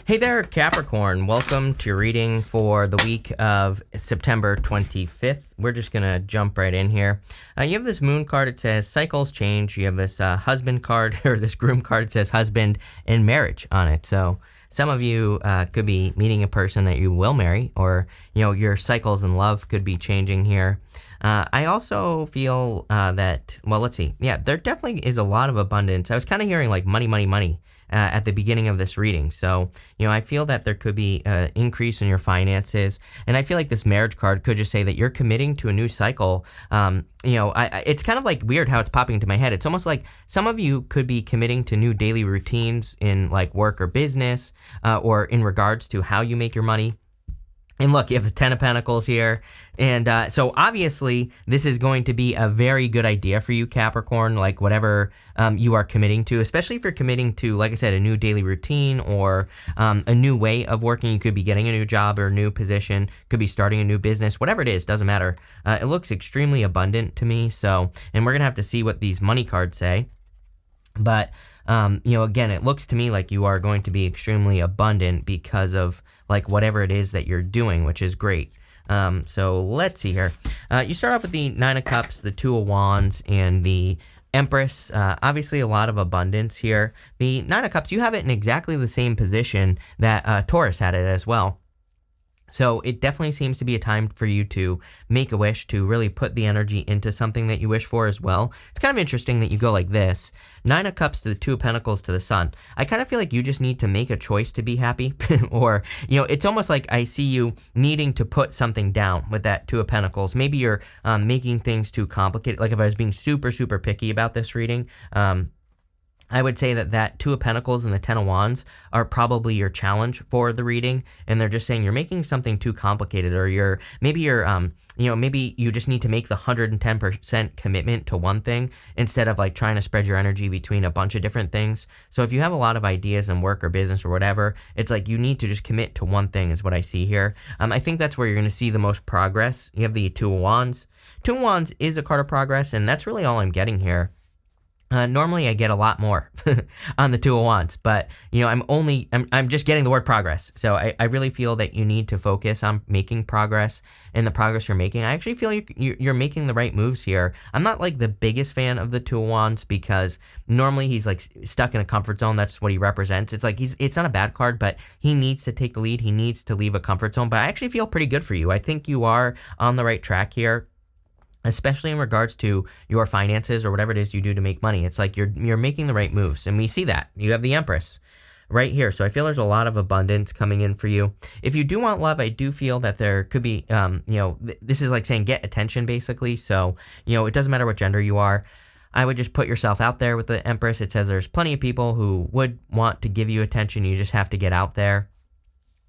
Hey there, Capricorn. Welcome to your reading for the week of September 25th. We're just going to jump right in here. You have this moon card. It says cycles change. You have this husband card, or this groom card. It says husband and marriage on it. So some of you could be meeting a person that you will marry, or, your cycles in love could be changing here. I also feel that, well, let's see. Yeah, there definitely is a lot of abundance. I was kind of hearing like money, money, money at the beginning of this reading. So, I feel that there could be an increase in your finances. And I feel like this marriage card could just say that you're committing to a new cycle. It's kind of like weird how it's popping into my head. It's almost like some of you could be committing to new daily routines in like work or business, or in regards to how you make your money. And look, you have the Ten of Pentacles here. And so obviously, this is going to be a very good idea for you, Capricorn, like whatever you are committing to, especially if you're committing to, like I said, a new daily routine or a new way of working. You could be getting a new job or a new position, could be starting a new business, whatever it is, doesn't matter. It looks extremely abundant to me. So, and we're going to have to see what these money cards say. But, again, it looks to me like you are going to be extremely abundant because of like whatever it is that you're doing, which is great. So let's see here. You start off with the Nine of Cups, the Two of Wands, and the Empress. Obviously a lot of abundance here. The Nine of Cups, you have it in exactly the same position that Taurus had it as well. So it definitely seems to be a time for you to make a wish, to really put the energy into something that you wish for as well. It's kind of interesting that you go like this. Nine of Cups to the Two of Pentacles to the Sun. I kind of feel like you just need to make a choice to be happy. Or, it's almost like I see you needing to put something down with that Two of Pentacles. Maybe you're making things too complicated. Like if I was being super, super picky about this reading, I would say that Two of Pentacles and the Ten of Wands are probably your challenge for the reading, and they're just saying you're making something too complicated, or maybe you just need to make the 110% commitment to one thing instead of like trying to spread your energy between a bunch of different things. So if you have a lot of ideas in work or business or whatever, it's like you need to just commit to one thing is what I see here. I think that's where you're going to see the most progress. You have the Two of Wands. Two of Wands is a card of progress, and that's really all I'm getting here. Normally I get a lot more on the Two of Wands, but I'm just getting the word progress. So I really feel that you need to focus on making progress, and the progress you're making. I actually feel you're making the right moves here. I'm not like the biggest fan of the Two of Wands because normally he's like stuck in a comfort zone. That's what he represents. It's like it's not a bad card, but he needs to take the lead. He needs to leave a comfort zone, but I actually feel pretty good for you. I think you are on the right track here, especially in regards to your finances or whatever it is you do to make money. It's like you're making the right moves, and we see that. You have the Empress right here. So I feel there's a lot of abundance coming in for you. If you do want love, I do feel that there could be, this is like saying get attention basically. So, it doesn't matter what gender you are. I would just put yourself out there with the Empress. It says there's plenty of people who would want to give you attention. You just have to get out there.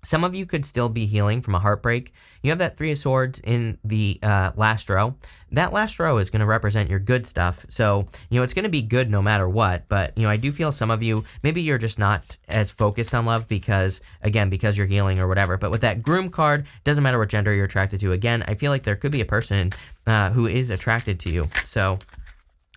Some of you could still be healing from a heartbreak. You have that Three of Swords in the last row. That last row is going to represent your good stuff. So, it's going to be good no matter what. But, I do feel some of you, maybe you're just not as focused on love because you're healing or whatever. But with that Groom card, doesn't matter what gender you're attracted to. Again, I feel like there could be a person who is attracted to you. So,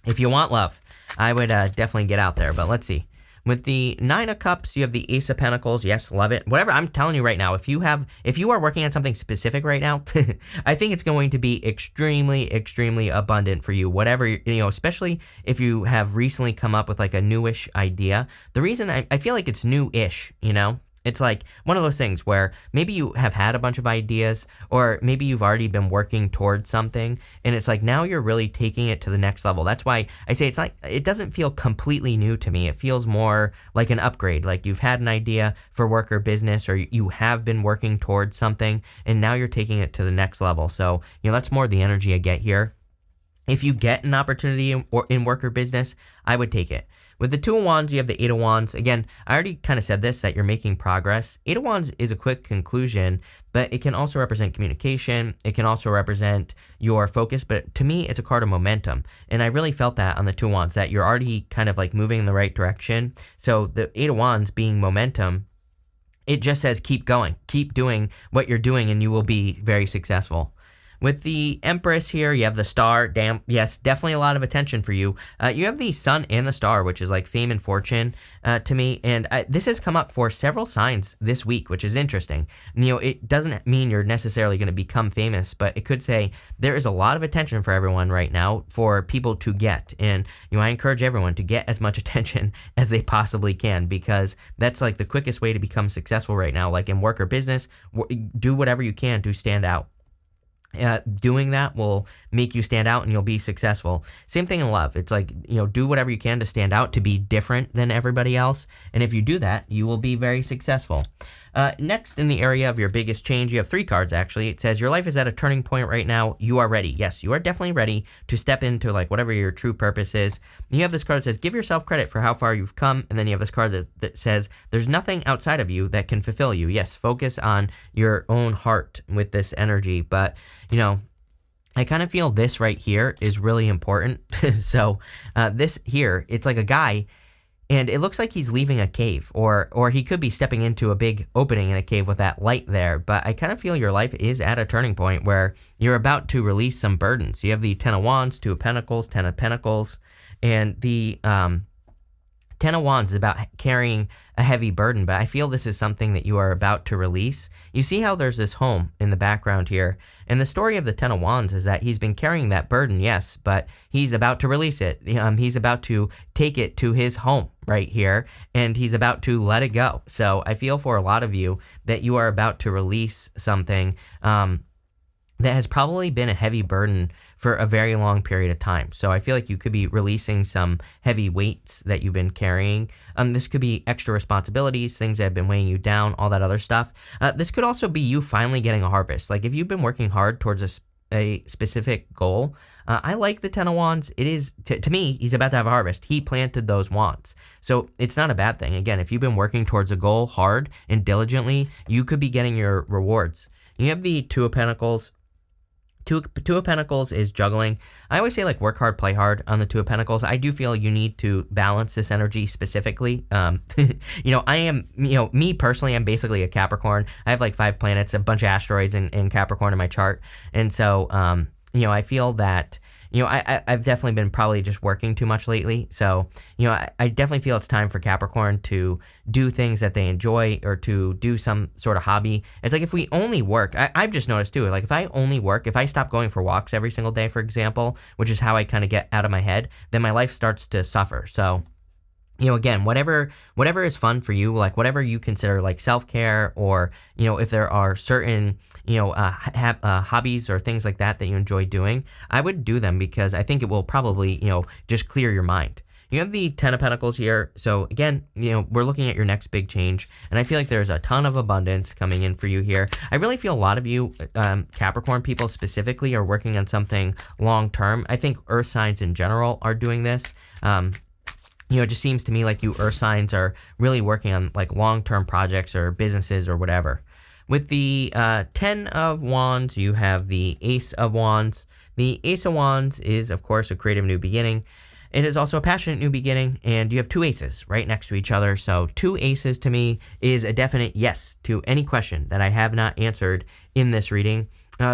if you want love, I would definitely get out there. But let's see. With the Nine of Cups, you have the Ace of Pentacles. Yes, love it. Whatever, I'm telling you right now, if you are working on something specific right now, I think it's going to be extremely, extremely abundant for you. Whatever, especially if you have recently come up with like a newish idea. The reason I feel like it's new-ish, It's like one of those things where maybe you have had a bunch of ideas, or maybe you've already been working towards something, and it's like now you're really taking it to the next level. That's why I say it doesn't feel completely new to me. It feels more like an upgrade. Like you've had an idea for work or business, or you have been working towards something, and now you're taking it to the next level. So, that's more the energy I get here. If you get an opportunity in work or business, I would take it. With the Two of Wands, you have the Eight of Wands. Again, I already kind of said this, that you're making progress. Eight of Wands is a quick conclusion, but it can also represent communication. It can also represent your focus, but to me, it's a card of momentum. And I really felt that on the Two of Wands, that you're already kind of like moving in the right direction. So the Eight of Wands being momentum, it just says keep going, keep doing what you're doing, and you will be very successful. With the Empress here, you have the Star. Damn, yes, definitely a lot of attention for you. You have the Sun and the Star, which is like fame and fortune to me. And this has come up for several signs this week, which is interesting. It doesn't mean you're necessarily going to become famous, but it could say there is a lot of attention for everyone right now for people to get. And, I encourage everyone to get as much attention as they possibly can, because that's like the quickest way to become successful right now. Like in work or business, do whatever you can to stand out. Doing that will make you stand out and you'll be successful. Same thing in love. It's like, do whatever you can to stand out, to be different than everybody else. And if you do that, you will be very successful. Next, in the area of your biggest change, you have 3 cards, actually. It says your life is at a turning point right now. You are ready. Yes, you are definitely ready to step into like whatever your true purpose is. And you have this card that says give yourself credit for how far you've come. And then you have this card that says there's nothing outside of you that can fulfill you. Yes, focus on your own heart with this energy. But, I kind of feel this right here is really important. So this here, it's like a guy, and it looks like he's leaving a cave, or he could be stepping into a big opening in a cave with that light there. But I kind of feel your life is at a turning point where you're about to release some burdens. You have the Ten of Wands, Two of Pentacles, Ten of Pentacles, and the Ten of Wands is about carrying a heavy burden, but I feel this is something that you are about to release. You see how there's this home in the background here, and the story of the Ten of Wands is that he's been carrying that burden, yes, but he's about to release it. He's about to take it to his home right here, and he's about to let it go. So I feel for a lot of you that you are about to release something that has probably been a heavy burden for a very long period of time. So I feel like you could be releasing some heavy weights that you've been carrying. This could be extra responsibilities, things that have been weighing you down, all that other stuff. This could also be you finally getting a harvest. Like if you've been working hard towards a specific goal, I like the Ten of Wands. It is, to me, he's about to have a harvest. He planted those wands. So it's not a bad thing. Again, if you've been working towards a goal hard and diligently, you could be getting your rewards. You have the Two of Pentacles. Two of Pentacles is juggling. I always say like work hard, play hard on the Two of Pentacles. I do feel you need to balance this energy specifically. I am, me personally, I'm basically a Capricorn. I have like 5 planets, a bunch of asteroids in Capricorn in my chart. And so, I feel that, I've definitely been probably just working too much lately. So, I definitely feel it's time for Capricorn to do things that they enjoy, or to do some sort of hobby. It's like if we only work, I've just noticed too, like if I only work, if I stop going for walks every single day, for example, which is how I kind of get out of my head, then my life starts to suffer. So, again, whatever is fun for you, like whatever you consider like self-care, or, if there are certain, hobbies or things like that you enjoy doing, I would do them, because I think it will probably, just clear your mind. You have the Ten of Pentacles here. So again, we're looking at your next big change, and I feel like there's a ton of abundance coming in for you here. I really feel a lot of you, Capricorn people specifically, are working on something long-term. I think earth signs in general are doing this. It just seems to me like you earth signs are really working on like long-term projects or businesses or whatever. With the 10 of Wands, you have the Ace of Wands. The Ace of Wands is, of course, a creative new beginning. It is also a passionate new beginning, and you have 2 aces right next to each other. So 2 aces to me is a definite yes to any question that I have not answered in this reading.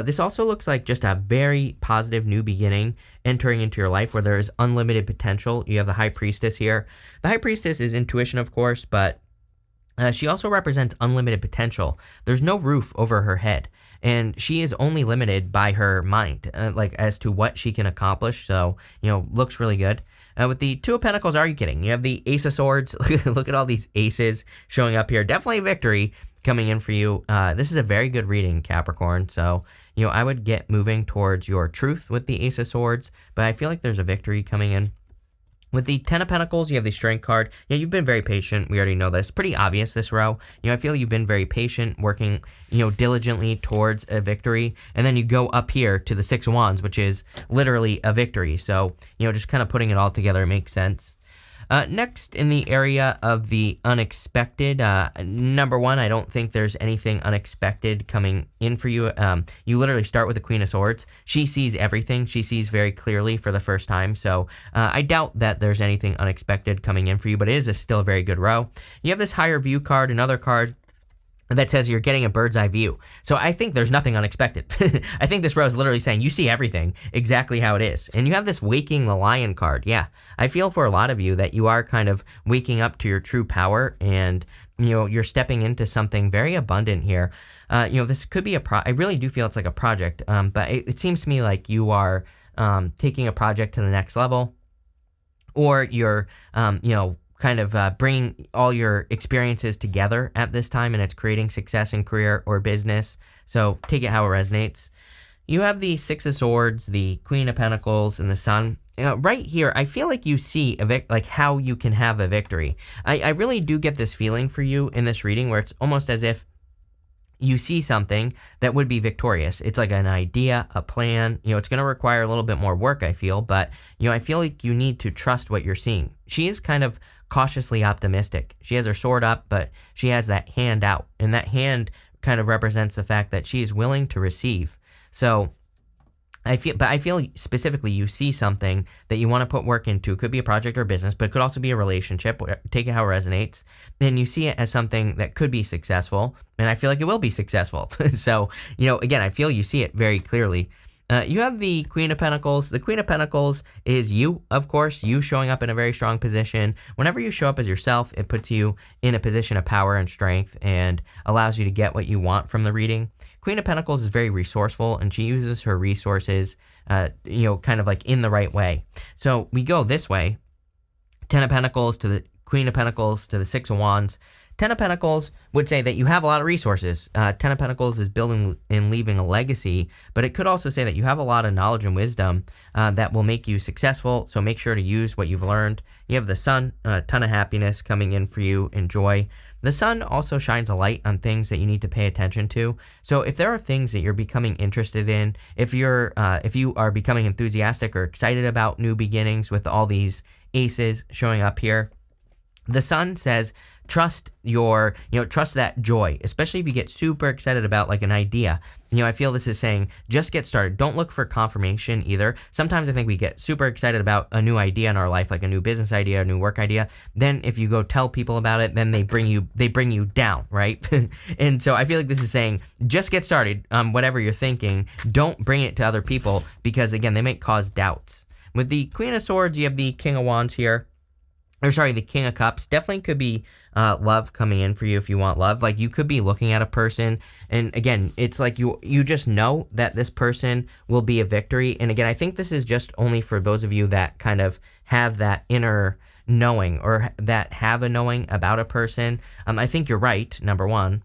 This also looks like just a very positive new beginning entering into your life where there is unlimited potential. You have the High Priestess here. The High Priestess is intuition, of course, but she also represents unlimited potential. There's no roof over her head, and she is only limited by her mind, as to what she can accomplish. So, looks really good. With the Two of Pentacles, are you kidding? You have the Ace of Swords. Look at all these aces showing up here. Definitely victory coming in for you. This is a very good reading, Capricorn. So, I would get moving towards your truth with the Ace of Swords, but I feel like there's a victory coming in. With the Ten of Pentacles, you have the Strength card. Yeah, you've been very patient. We already know this. Pretty obvious, this row. I feel you've been very patient, working, diligently towards a victory. And then you go up here to the Six of Wands, which is literally a victory. So, just kind of putting it all together makes sense. Next, in the area of the unexpected, number one, I don't think there's anything unexpected coming in for you. You literally start with the Queen of Swords. She sees everything. She sees very clearly for the first time. So I doubt that there's anything unexpected coming in for you, but it is still a very good row. You have this higher view card, another card that says you're getting a bird's eye view. So I think there's nothing unexpected. I think this row is literally saying you see everything exactly how it is. And you have this waking the lion card. Yeah, I feel for a lot of you that you are kind of waking up to your true power, and you're stepping into something very abundant here. This could be I really do feel it's like a project, but it seems to me like you are taking a project to the next level, or you're kind of bringing all your experiences together at this time, and it's creating success in career or business. So take it how it resonates. You have the Six of Swords, the Queen of Pentacles, and the Sun. Right here, I feel like you see like how you can have a victory. I really do get this feeling for you in this reading where it's almost as if you see something that would be victorious. It's like an idea, a plan. It's going to require a little bit more work, I feel, but I feel like you need to trust what you're seeing. She is kind of cautiously optimistic. She has her sword up, but she has that hand out, and that hand kind of represents the fact that she is willing to receive. So I feel specifically you see something that you want to put work into. It could be a project or business, but it could also be a relationship. Take it how it resonates. And you see it as something that could be successful, and I feel like it will be successful. So, again, I feel you see it very clearly. You have the Queen of Pentacles. The Queen of Pentacles is you, of course, you showing up in a very strong position. Whenever you show up as yourself, it puts you in a position of power and strength and allows you to get what you want from the reading. Queen of Pentacles is very resourceful, and she uses her resources, kind of like in the right way. So we go this way. 10 of Pentacles to the Queen of Pentacles to the Six of Wands. 10 of Pentacles would say that you have a lot of resources. 10 of Pentacles is building and leaving a legacy, but it could also say that you have a lot of knowledge and wisdom that will make you successful, so make sure to use what you've learned. You have the Sun, a ton of happiness coming in for you and joy. The Sun also shines a light on things that you need to pay attention to. So if there are things that you're becoming interested in, if you are becoming enthusiastic or excited about new beginnings with all these aces showing up here, the Sun says trust that joy, especially if you get super excited about like an idea. I feel this is saying just get started. Don't look for confirmation either. Sometimes I think we get super excited about a new idea in our life, like a new business idea, a new work idea. Then if you go tell people about it, then they bring you down, right? And so I feel like this is saying just get started on whatever you're thinking. Don't bring it to other people, because again, they may cause doubts. With the Queen of Swords, you have the King of Wands here. The King of Cups. Definitely could be love coming in for you if you want love. Like you could be looking at a person, and again, it's like you just know that this person will be a victory. And again, I think this is just only for those of you that kind of have that inner knowing, or that have a knowing about a person. I think you're right, number one.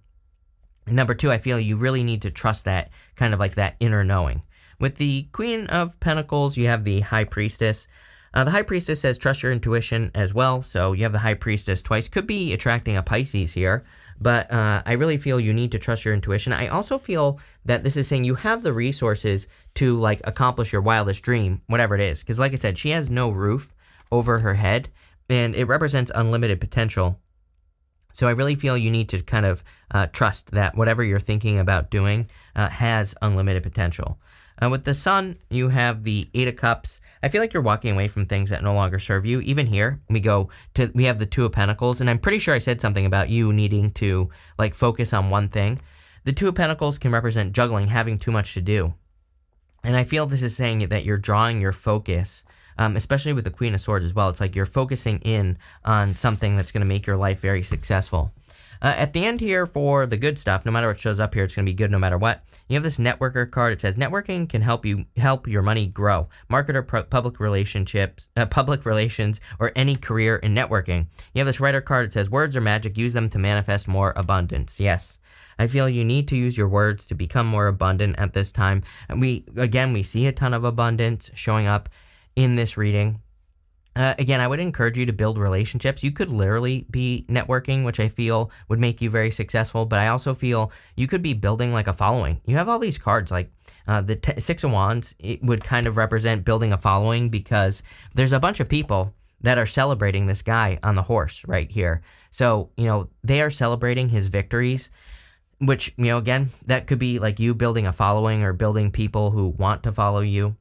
Number two, I feel you really need to trust that kind of like that inner knowing. With the Queen of Pentacles, you have the High Priestess. The High Priestess says trust your intuition as well. So you have the High Priestess twice. Could be attracting a Pisces here, but I really feel you need to trust your intuition. I also feel that this is saying you have the resources to like accomplish your wildest dream, whatever it is. Because like I said, she has no roof over her head, and it represents unlimited potential. So I really feel you need to kind of trust that whatever you're thinking about doing has unlimited potential. With the Sun, you have the Eight of Cups. I feel like you're walking away from things that no longer serve you. Even here, we have the Two of Pentacles, and I'm pretty sure I said something about you needing to like focus on one thing. The Two of Pentacles can represent juggling, having too much to do. And I feel this is saying that you're drawing your focus, especially with the Queen of Swords as well. It's like you're focusing in on something that's going to make your life very successful. At the end here for the good stuff, no matter what shows up here, it's going to be good no matter what. You have this networker card. It says networking can help your money grow. Marketer, public relations, or any career in networking. You have this writer card. It says words are magic. Use them to manifest more abundance. Yes. I feel you need to use your words to become more abundant at this time. And we see a ton of abundance showing up in this reading. Again, I would encourage you to build relationships. You could literally be networking, which I feel would make you very successful, but I also feel you could be building like a following. You have all these cards, like the Six of Wands, it would kind of represent building a following, because there's a bunch of people that are celebrating this guy on the horse right here. So, they are celebrating his victories, which, again, that could be like you building a following or building people who want to follow you.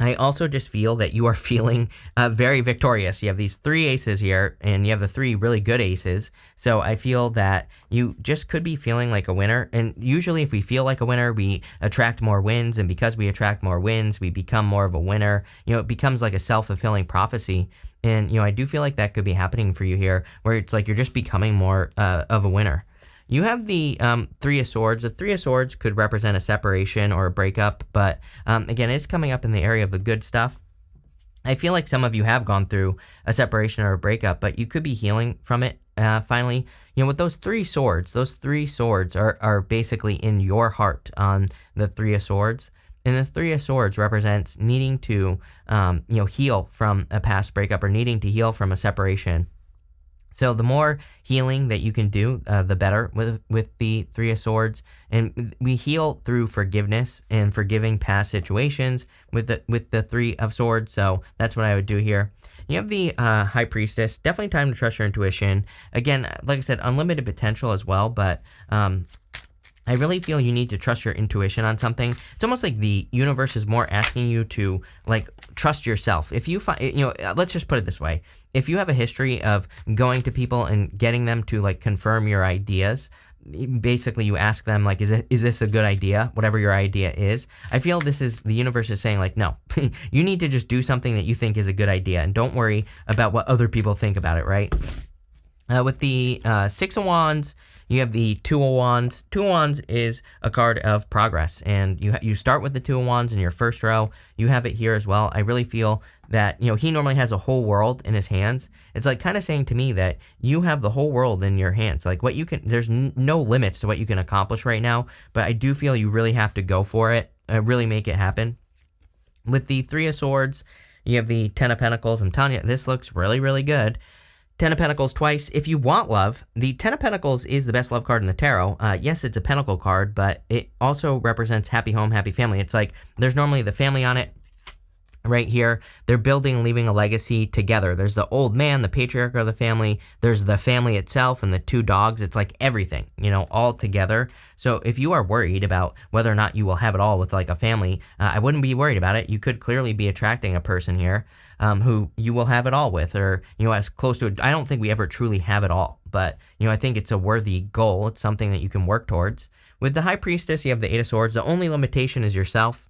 I also just feel that you are feeling very victorious. You have these three aces here, and you have the three really good aces. So I feel that you just could be feeling like a winner. And usually if we feel like a winner, we attract more wins. And because we attract more wins, we become more of a winner. It becomes like a self-fulfilling prophecy. And, I do feel like that could be happening for you here, where it's like you're just becoming more of a winner. You have the Three of Swords. The Three of Swords could represent a separation or a breakup, but again, it's coming up in the area of the good stuff. I feel like some of you have gone through a separation or a breakup, but you could be healing from it finally. With those three swords are basically in your heart on the Three of Swords. And the Three of Swords represents needing to, heal from a past breakup or needing to heal from a separation. So the more healing that you can do, the better with the Three of Swords. And we heal through forgiveness and forgiving past situations with the Three of Swords. So that's what I would do here. You have the High Priestess. Definitely time to trust your intuition. Again, like I said, unlimited potential as well, but I really feel you need to trust your intuition on something. It's almost like the universe is more asking you to trust yourself. If you find, let's just put it this way. If you have a history of going to people and getting them to confirm your ideas, basically you ask them is this a good idea? Whatever your idea is. I feel this is the universe is saying no, you need to just do something that you think is a good idea and don't worry about what other people think about it, right? With the Six of Wands, you have the Two of Wands. Two of Wands is a card of progress, and you start with the Two of Wands in your first row. You have it here as well. I really feel that, he normally has a whole world in his hands. It's kind of saying to me that you have the whole world in your hands. What you can, there's no limits to what you can accomplish right now, but I do feel you really have to go for it, really make it happen. With the Three of Swords, you have the Ten of Pentacles. I'm telling you, this looks really, really good. Ten of Pentacles twice. If you want love, the Ten of Pentacles is the best love card in the tarot. Yes, it's a pentacle card, but it also represents happy home, happy family. It's there's normally the family on it right here. They're building and leaving a legacy together. There's the old man, the patriarch of the family. There's the family itself and the two dogs. It's everything, all together. So if you are worried about whether or not you will have it all with a family, I wouldn't be worried about it. You could clearly be attracting a person here who you will have it all with, or, as close to it. I don't think we ever truly have it all, but, I think it's a worthy goal. It's something that you can work towards. With the High Priestess, you have the Eight of Swords. The only limitation is yourself.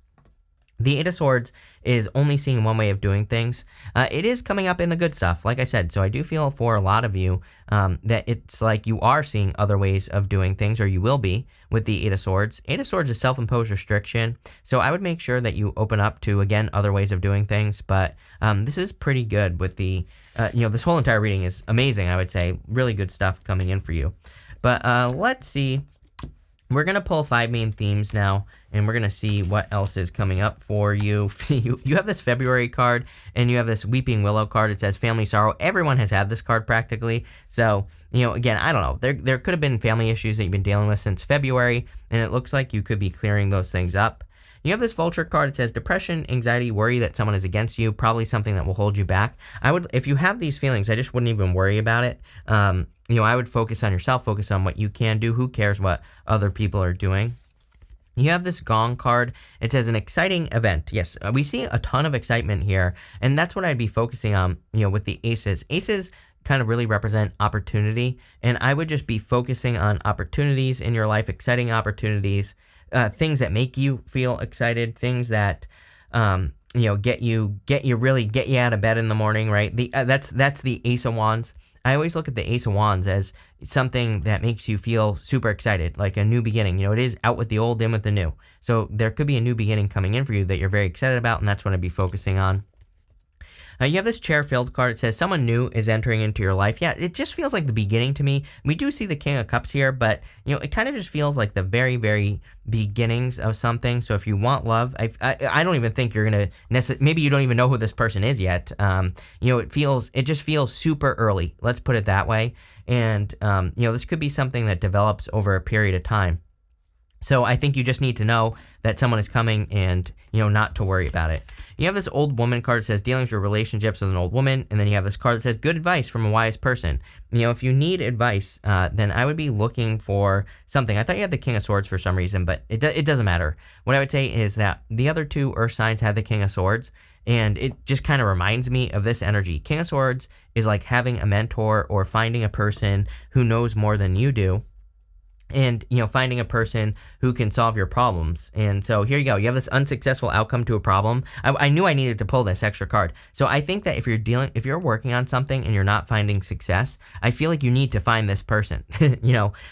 The Eight of Swords is only seeing one way of doing things. It is coming up in the good stuff, like I said. So I do feel for a lot of you that it's you are seeing other ways of doing things, or you will be with the Eight of Swords. Eight of Swords is self-imposed restriction. So I would make sure that you open up to, again, other ways of doing things. But this is pretty good with the, this whole entire reading is amazing, I would say. Really good stuff coming in for you. But let's see. We're going to pull 5 main themes now, and we're going to see what else is coming up for you. You have this February card, and you have this Weeping Willow card. It says family sorrow. Everyone has had this card practically. So, again, I don't know. There could have been family issues that you've been dealing with since February, and it looks like you could be clearing those things up. You have this Vulture card. It says depression, anxiety, worry that someone is against you, probably something that will hold you back. If you have these feelings, I just wouldn't even worry about it. I would focus on yourself, focus on what you can do. Who cares what other people are doing? You have this Gong card. It says an exciting event. Yes, we see a ton of excitement here, and that's what I'd be focusing on, with the Aces. Aces kind of really represent opportunity, and I would just be focusing on opportunities in your life, exciting opportunities, things that make you feel excited, things that get you out of bed in the morning, right? That's the Ace of Wands. I always look at the Ace of Wands as something that makes you feel super excited, like a new beginning. It is out with the old, in with the new. So there could be a new beginning coming in for you that you're very excited about, and that's what I'd be focusing on. You have this chair-filled card. It says someone new is entering into your life. Yeah, it just feels like the beginning to me. We do see the King of Cups here, but, it kind of just feels like the very, very beginnings of something. So if you want love, I don't even think you're going to necessarily, maybe you don't even know who this person is yet. It just feels super early. Let's put it that way. And, this could be something that develops over a period of time. So I think you just need to know that someone is coming and, not to worry about it. You have this old woman card that says dealings or relationships with an old woman. And then you have this card that says good advice from a wise person. If you need advice, then I would be looking for something. I thought you had the King of Swords for some reason, but it doesn't matter. What I would say is that the other two Earth signs had the King of Swords. And it just kind of reminds me of this energy. King of Swords is like having a mentor or finding a person who knows more than you do. And, finding a person who can solve your problems. And so here you go. You have this unsuccessful outcome to a problem. I knew I needed to pull this extra card. So I think that if you're working on something and you're not finding success, I feel like you need to find this person.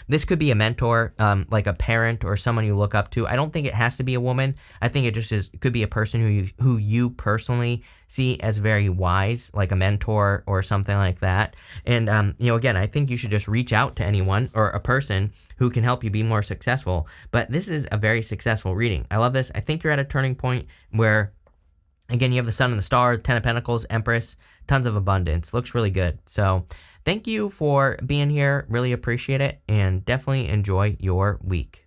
This could be a mentor, like a parent or someone you look up to. I don't think it has to be a woman. I think it could be a person who you personally see as very wise, like a mentor or something like that. And, again, I think you should just reach out to anyone or a person who can help you be more successful. But this is a very successful reading. I love this. I think you're at a turning point where, again, you have the Sun and the Star, 10 of Pentacles, Empress, tons of abundance. Looks really good. So thank you for being here. Really appreciate it. And definitely enjoy your week.